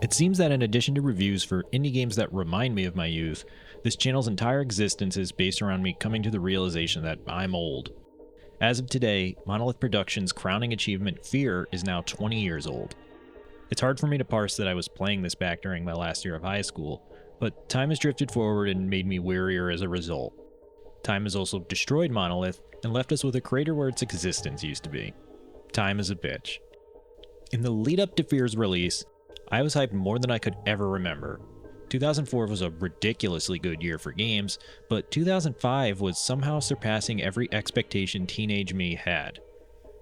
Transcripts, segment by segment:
It seems that in addition to reviews for indie games that remind me of my youth, this channel's entire existence is based around me coming to the realization that I'm old. As of today, Monolith Productions' crowning achievement, F.E.A.R, is now 20 years old. It's hard for me to parse that I was playing this back during my last year of high school, but time has drifted forward and made me wearier as a result. Time has also destroyed Monolith and left us with a crater where its existence used to be. Time is a bitch. In the lead up to F.E.A.R's release, I was hyped more than I could ever remember. 2004 was a ridiculously good year for games, but 2005 was somehow surpassing every expectation teenage me had.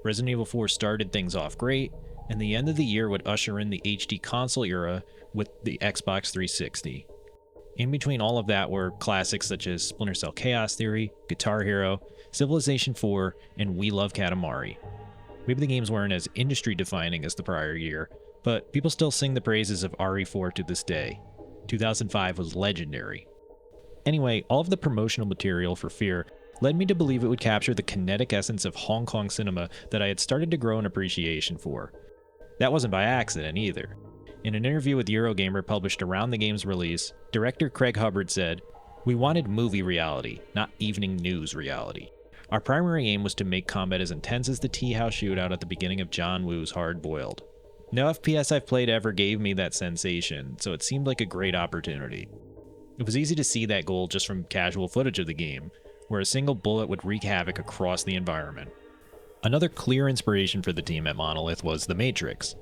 Resident Evil 4 started things off great, and the end of the year would usher in the HD console era with the Xbox 360. In between all of that were classics such as Splinter Cell Chaos Theory, Guitar Hero, Civilization 4, and We Love Katamari. Maybe the games weren't as industry-defining as the prior year, but people still sing the praises of RE4 to this day. 2005 was legendary. Anyway, all of the promotional material for F.E.A.R led me to believe it would capture the kinetic essence of Hong Kong cinema that I had started to grow an appreciation for. That wasn't by accident either. In an interview with Eurogamer published around the game's release, director Craig Hubbard said, "We wanted movie reality, not evening news reality. Our primary aim was to make combat as intense as the tea house shootout at the beginning of John Woo's Hard Boiled. No FPS I've played ever gave me that sensation, so it seemed like a great opportunity." It was easy to see that goal just from casual footage of the game, where a single bullet would wreak havoc across the environment. Another clear inspiration for the team at Monolith was The Matrix.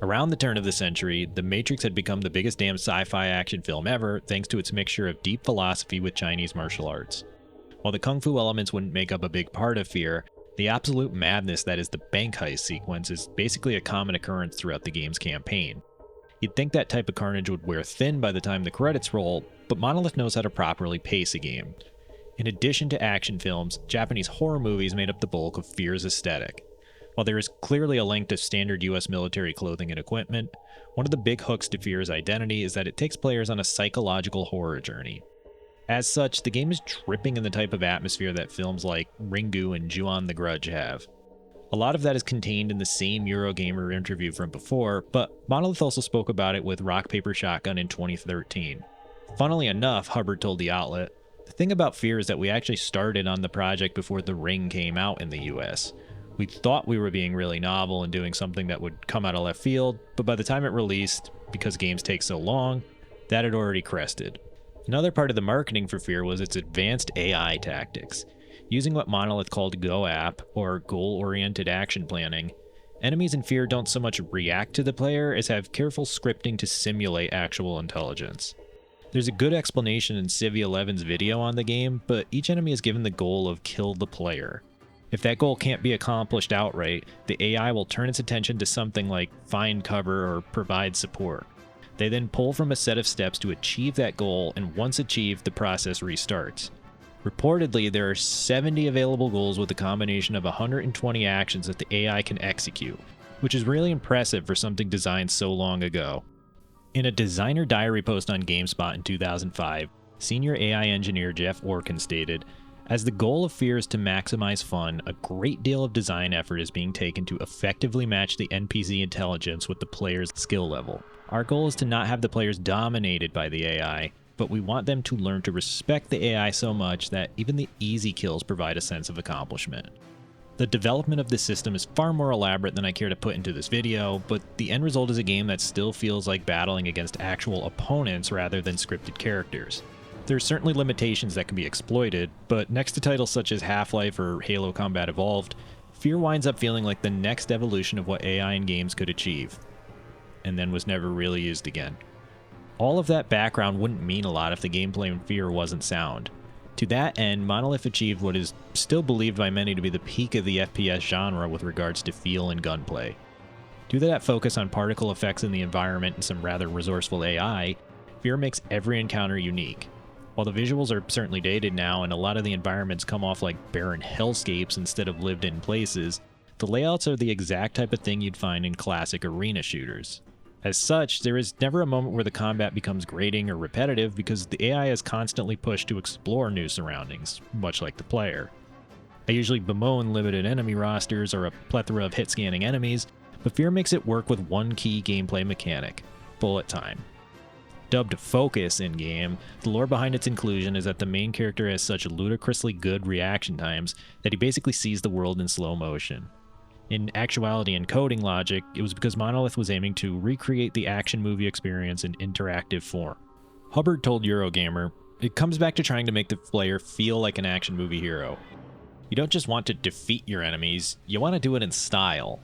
Around the turn of the century, The Matrix had become the biggest damn sci-fi action film ever thanks to its mixture of deep philosophy with Chinese martial arts. While the kung fu elements wouldn't make up a big part of F.E.A.R, the absolute madness that is the bank heist sequence is basically a common occurrence throughout the game's campaign. You'd think that type of carnage would wear thin by the time the credits roll, but Monolith knows how to properly pace a game. In addition to action films, Japanese horror movies made up the bulk of F.E.A.R's aesthetic. While there is clearly a link to standard US military clothing and equipment, one of the big hooks to F.E.A.R's identity is that it takes players on a psychological horror journey. As such, the game is dripping in the type of atmosphere that films like Ringu and Ju-On the Grudge have. A lot of that is contained in the same Eurogamer interview from before, but Monolith also spoke about it with Rock Paper Shotgun in 2013. Funnily enough, Hubbard told the outlet, "The thing about F.E.A.R is that we actually started on the project before The Ring came out in the US. We thought we were being really novel and doing something that would come out of left field, but by the time it released, because games take so long, that had already crested." Another part of the marketing for F.E.A.R was its advanced AI tactics. Using what Monolith called G.O.A.T, or Goal-Oriented Action Planning, enemies in F.E.A.R don't so much react to the player as have careful scripting to simulate actual intelligence. There's a good explanation in Civ 11's video on the game, but each enemy is given the goal of kill the player. If that goal can't be accomplished outright, the AI will turn its attention to something like find cover or provide support. They then pull from a set of steps to achieve that goal, and once achieved, the process restarts. Reportedly, there are 70 available goals with a combination of 120 actions that the AI can execute, which is really impressive for something designed so long ago. In a designer diary post on GameSpot in 2005, senior AI engineer Jeff Orkin stated, "As the goal of F.E.A.R is to maximize fun, a great deal of design effort is being taken to effectively match the NPC intelligence with the player's skill level. Our goal is to not have the players dominated by the AI, but we want them to learn to respect the AI so much that even the easy kills provide a sense of accomplishment." The development of this system is far more elaborate than I care to put into this video, but the end result is a game that still feels like battling against actual opponents rather than scripted characters. There are certainly limitations that can be exploited, but next to titles such as Half-Life or Halo Combat Evolved, F.E.A.R winds up feeling like the next evolution of what AI in games could achieve, and then was never really used again. All of that background wouldn't mean a lot if the gameplay in F.E.A.R wasn't sound. To that end, Monolith achieved what is still believed by many to be the peak of the FPS genre with regards to feel and gunplay. Due to that focus on particle effects in the environment and some rather resourceful AI, F.E.A.R makes every encounter unique. While the visuals are certainly dated now and a lot of the environments come off like barren hellscapes instead of lived-in places, the layouts are the exact type of thing you'd find in classic arena shooters. As such, there is never a moment where the combat becomes grating or repetitive because the AI is constantly pushed to explore new surroundings, much like the player. I usually bemoan limited enemy rosters or a plethora of hit-scanning enemies, but F.E.A.R makes it work with one key gameplay mechanic: bullet time. Dubbed Focus in-game, the lore behind its inclusion is that the main character has such ludicrously good reaction times that he basically sees the world in slow motion. In actuality and coding logic, it was because Monolith was aiming to recreate the action movie experience in interactive form. Hubbard told Eurogamer, "It comes back to trying to make the player feel like an action movie hero. You don't just want to defeat your enemies, you want to do it in style.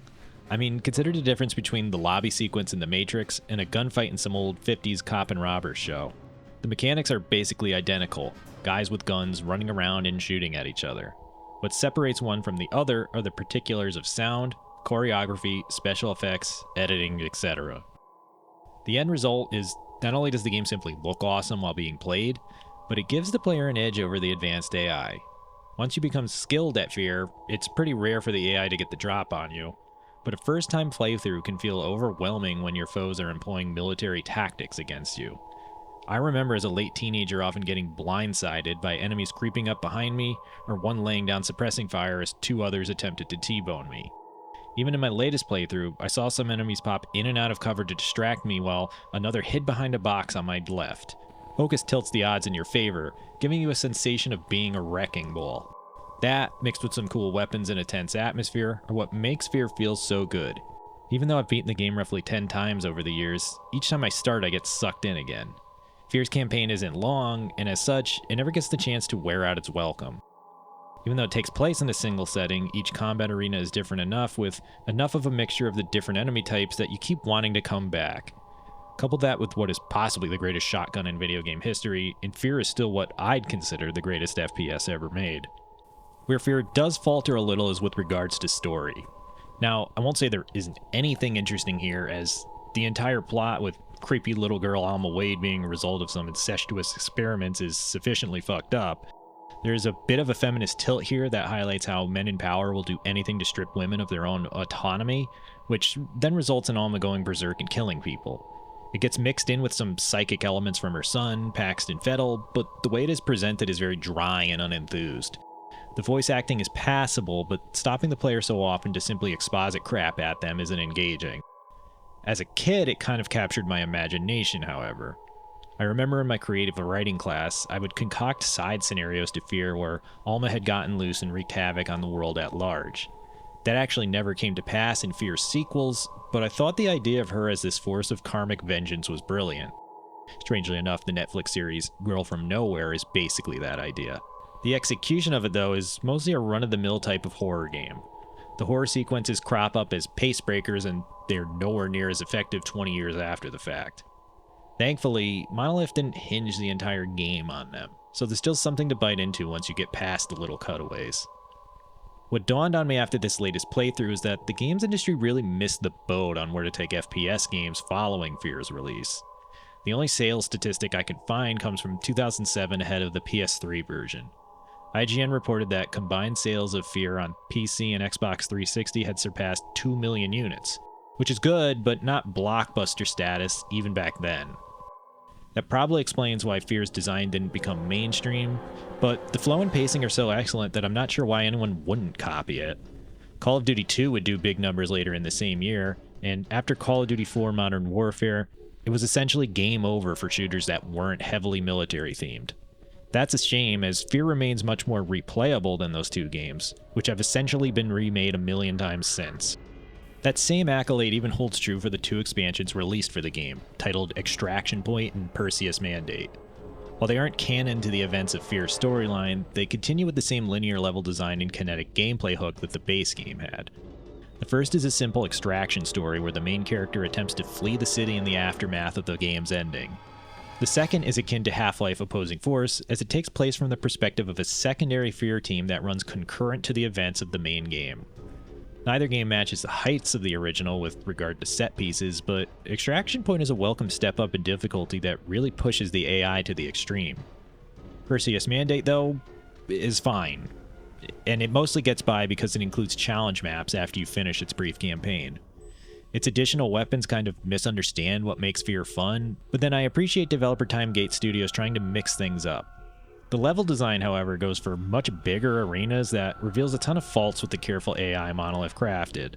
I mean, consider the difference between the lobby sequence in The Matrix and a gunfight in some old 50s cop and robbers show. The mechanics are basically identical, guys with guns running around and shooting at each other. What separates one from the other are the particulars of sound, choreography, special effects, editing, etc. The end result is not only does the game simply look awesome while being played, but it gives the player an edge over the advanced AI. Once you become skilled at F.E.A.R, it's pretty rare for the AI to get the drop on you, but a first-time playthrough can feel overwhelming when your foes are employing military tactics against you. I remember as a late teenager often getting blindsided by enemies creeping up behind me, or one laying down suppressing fire as two others attempted to T-bone me. Even in my latest playthrough, I saw some enemies pop in and out of cover to distract me while another hid behind a box on my left. Focus tilts the odds in your favor, giving you a sensation of being a wrecking ball. That, mixed with some cool weapons and a tense atmosphere, are what makes F.E.A.R feel so good. Even though I've beaten the game roughly 10 times over the years, each time I start I get sucked in again. F.E.A.R's campaign isn't long, and as such, it never gets the chance to wear out its welcome. Even though it takes place in a single setting, each combat arena is different enough, with enough of a mixture of the different enemy types that you keep wanting to come back. Couple that with what is possibly the greatest shotgun in video game history, and F.E.A.R is still what I'd consider the greatest FPS ever made. Where F.E.A.R does falter a little is with regards to story. Now, I won't say there isn't anything interesting here, as the entire plot with creepy little girl Alma Wade being a result of some incestuous experiments is sufficiently fucked up. There is a bit of a feminist tilt here that highlights how men in power will do anything to strip women of their own autonomy, which then results in Alma going berserk and killing people. It gets mixed in with some psychic elements from her son, Paxton Fettel, but the way it is presented is very dry and unenthused. The voice acting is passable, but stopping the player so often to simply exposit crap at them isn't engaging. As a kid, it kind of captured my imagination, however. I remember in my creative writing class, I would concoct side scenarios to F.E.A.R where Alma had gotten loose and wreaked havoc on the world at large. That actually never came to pass in F.E.A.R sequels, but I thought the idea of her as this force of karmic vengeance was brilliant. Strangely enough, the Netflix series Girl from Nowhere is basically that idea. The execution of it, though, is mostly a run-of-the-mill type of horror game. The horror sequences crop up as pace breakers, and they're nowhere near as effective 20 years after the fact. Thankfully, Monolith didn't hinge the entire game on them, so there's still something to bite into once you get past the little cutaways. What dawned on me after this latest playthrough is that the games industry really missed the boat on where to take FPS games following F.E.A.R's release. The only sales statistic I could find comes from 2007 ahead of the PS3 version. IGN reported that combined sales of F.E.A.R on PC and Xbox 360 had surpassed 2 million units, which is good, but not blockbuster status even back then. That probably explains why F.E.A.R's design didn't become mainstream, but the flow and pacing are so excellent that I'm not sure why anyone wouldn't copy it. Call of Duty 2 would do big numbers later in the same year, and after Call of Duty 4 Modern Warfare, it was essentially game over for shooters that weren't heavily military themed. That's a shame, as F.E.A.R remains much more replayable than those two games, which have essentially been remade a million times since. That same accolade even holds true for the two expansions released for the game, titled Extraction Point and Perseus Mandate. While they aren't canon to the events of F.E.A.R's storyline, they continue with the same linear level design and kinetic gameplay hook that the base game had. The first is a simple extraction story where the main character attempts to flee the city in the aftermath of the game's ending. The second is akin to Half-Life Opposing Force, as it takes place from the perspective of a secondary F.E.A.R team that runs concurrent to the events of the main game. Neither game matches the heights of the original with regard to set pieces, but Extraction Point is a welcome step up in difficulty that really pushes the AI to the extreme. Perseus Mandate, though, is fine, and it mostly gets by because it includes challenge maps after you finish its brief campaign. Its additional weapons kind of misunderstand what makes F.E.A.R fun, but then I appreciate developer Timegate Studios trying to mix things up. The level design, however, goes for much bigger arenas that reveals a ton of faults with the careful AI Monolith crafted.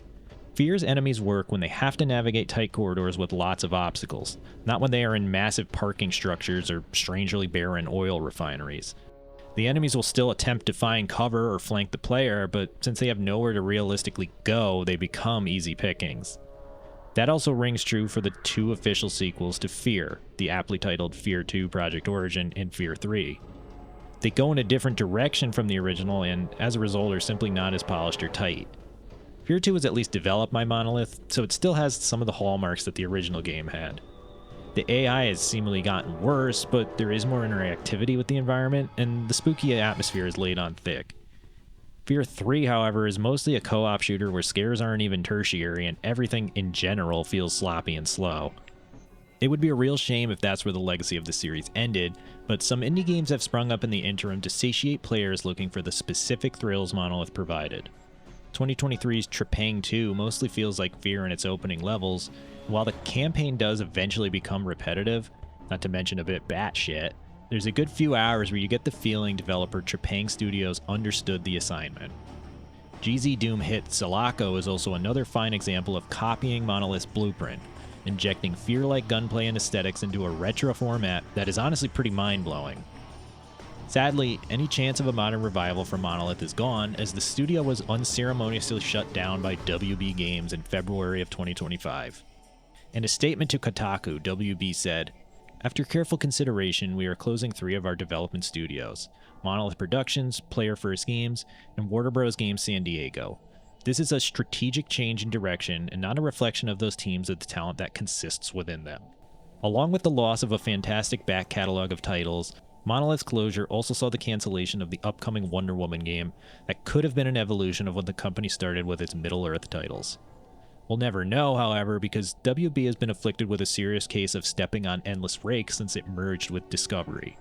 F.E.A.R's enemies work when they have to navigate tight corridors with lots of obstacles, not when they are in massive parking structures or strangely barren oil refineries. The enemies will still attempt to find cover or flank the player, but since they have nowhere to realistically go, they become easy pickings. That also rings true for the 2 official sequels to F.E.A.R, the aptly titled F.E.A.R 2 Project Origin and F.E.A.R 3. They go in a different direction from the original and, as a result, are simply not as polished or tight. F.E.A.R 2 was at least developed by Monolith, so it still has some of the hallmarks that the original game had. The AI has seemingly gotten worse, but there is more interactivity with the environment, and the spooky atmosphere is laid on thick. F.E.A.R 3, however, is mostly a co-op shooter where scares aren't even tertiary and everything in general feels sloppy and slow. It would be a real shame if that's where the legacy of the series ended, but some indie games have sprung up in the interim to satiate players looking for the specific thrills Monolith provided. 2023's Trepang 2 mostly feels like F.E.A.R in its opening levels, and while the campaign does eventually become repetitive, not to mention a bit batshit, there's a good few hours where you get the feeling developer Trepang Studios understood the assignment. GZ Doom hit Sulaco is also another fine example of copying Monolith's blueprint, injecting F.E.A.R-like gunplay and aesthetics into a retro format that is honestly pretty mind-blowing. Sadly, any chance of a modern revival for Monolith is gone, as the studio was unceremoniously shut down by WB Games in February of 2025. In a statement to Kotaku, WB said, "After careful consideration, we are closing 3 of our development studios, Monolith Productions, Player First Games, and Warner Bros. Games San Diego. This is a strategic change in direction and not a reflection of those teams or the talent that consists within them." Along with the loss of a fantastic back catalog of titles, Monolith's closure also saw the cancellation of the upcoming Wonder Woman game that could have been an evolution of when the company started with its Middle-earth titles. We'll never know, however, because WB has been afflicted with a serious case of stepping on endless rakes since it merged with Discovery.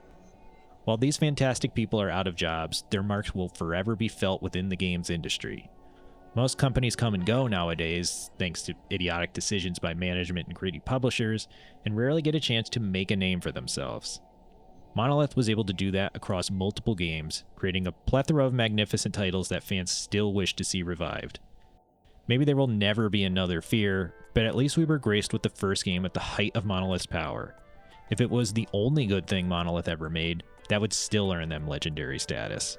While these fantastic people are out of jobs, their marks will forever be felt within the games industry. Most companies come and go nowadays, thanks to idiotic decisions by management and greedy publishers, and rarely get a chance to make a name for themselves. Monolith was able to do that across multiple games, creating a plethora of magnificent titles that fans still wish to see revived. Maybe there will never be another F.E.A.R, but at least we were graced with the first game at the height of Monolith's power. If it was the only good thing Monolith ever made, that would still earn them legendary status.